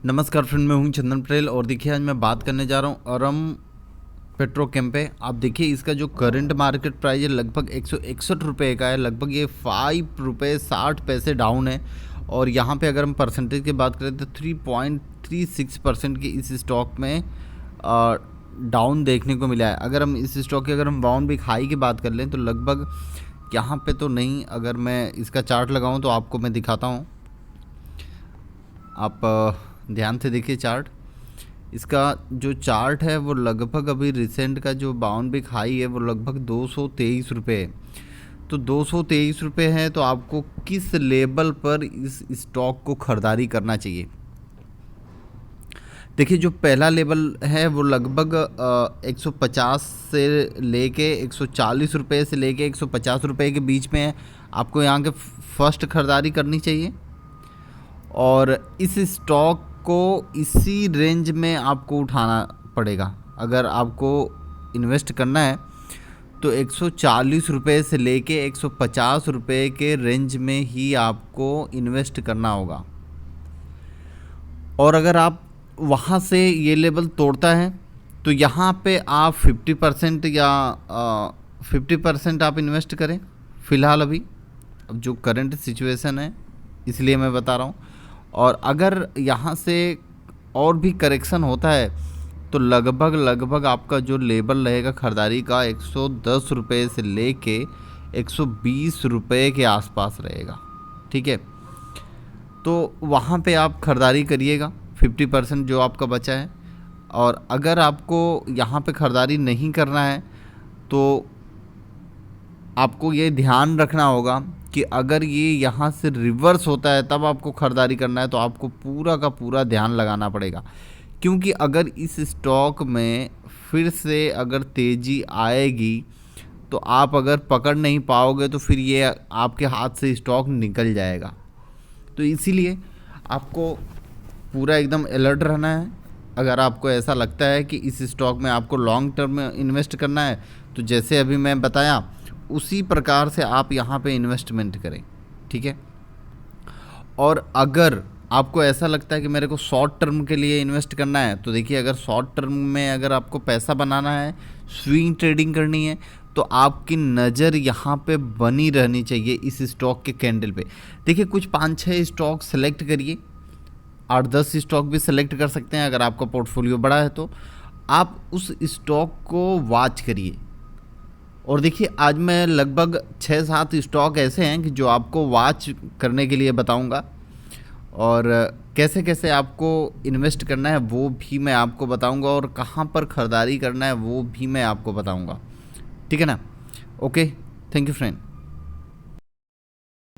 नमस्कार फ्रेंड, मैं हूं चंदन पटेल और देखिए आज मैं बात करने जा रहा हूं अरम पेट्रोकेम पे। आप देखिए इसका जो करंट मार्केट प्राइस है लगभग 161 रुपये का है। लगभग ये 5 रुपये 60 पैसे डाउन है। और यहाँ पे अगर हम परसेंटेज की बात करें तो 3.36% की इस स्टॉक में डाउन देखने को मिला है। अगर हम इस स्टॉक की बाउंड बिग हाई की बात कर लें तो लगभग यहाँ पे तो नहीं, अगर मैं इसका चार्ट लगाऊँ तो आपको मैं दिखाता हूँ। आप ध्यान से देखिए चार्ट। इसका जो चार्ट है वो लगभग अभी रिसेंट का जो बाउंड बिग हाई है वो लगभग 223 रुपये है। तो 223 रुपये है तो आपको किस लेवल पर इस स्टॉक को खरीदारी करना चाहिए। देखिए जो पहला लेवल है वो लगभग 150 से लेके 140 रुपये से लेके 150 रुपये के बीच में है। आपको यहाँ के फर्स्ट खरीदारी करनी चाहिए और इस स्टॉक को इसी रेंज में आपको उठाना पड़ेगा। अगर आपको इन्वेस्ट करना है तो 140 रुपये से लेके 150 रुपये के रेंज में ही आपको इन्वेस्ट करना होगा। और अगर आप वहाँ से ये लेवल तोड़ता है तो यहाँ पे आप 50% या 50% आप इन्वेस्ट करें फ़िलहाल अभी। अब जो करंट सिचुएशन है इसलिए मैं बता रहा हूँ। और अगर यहाँ से और भी करेक्शन होता है तो लगभग आपका जो लेवल रहेगा ख़रीदारी का 110 रुपये से लेके 120 रुपये के आसपास रहेगा। ठीक है, तो वहाँ पे आप ख़रीदारी करिएगा 50% जो आपका बचा है। और अगर आपको यहाँ पे ख़रीदारी नहीं करना है तो आपको ये ध्यान रखना होगा कि अगर ये यहाँ से रिवर्स होता है तब आपको ख़रीदारी करना है। तो आपको पूरा का पूरा ध्यान लगाना पड़ेगा, क्योंकि अगर इस स्टॉक में फिर से अगर तेज़ी आएगी तो आप अगर पकड़ नहीं पाओगे तो फिर ये आपके हाथ से स्टॉक निकल जाएगा। तो इसीलिए आपको पूरा एकदम अलर्ट रहना है। अगर आपको ऐसा लगता है कि इस स्टॉक में आपको लॉन्ग टर्म में इन्वेस्ट करना है तो जैसे अभी मैं बताया उसी प्रकार से आप यहाँ पे इन्वेस्टमेंट करें। ठीक है, और अगर आपको ऐसा लगता है कि मेरे को शॉर्ट टर्म के लिए इन्वेस्ट करना है तो देखिए, अगर शॉर्ट टर्म में अगर आपको पैसा बनाना है, स्विंग ट्रेडिंग करनी है, तो आपकी नज़र यहाँ पे बनी रहनी चाहिए इस स्टॉक के कैंडल पे। देखिए कुछ 5-6 स्टॉक सेलेक्ट करिए, 8-10 स्टॉक भी सेलेक्ट कर सकते हैं। अगर आपका पोर्टफोलियो बड़ा है तो आप उस स्टॉक को वॉच करिए। और देखिए आज मैं लगभग 6-7 स्टॉक ऐसे हैं कि जो आपको वॉच करने के लिए बताऊंगा, और कैसे कैसे आपको इन्वेस्ट करना है वो भी मैं आपको बताऊंगा, और कहां पर ख़रीदारी करना है वो भी मैं आपको बताऊंगा। ठीक है ना। Okay, thank you friend.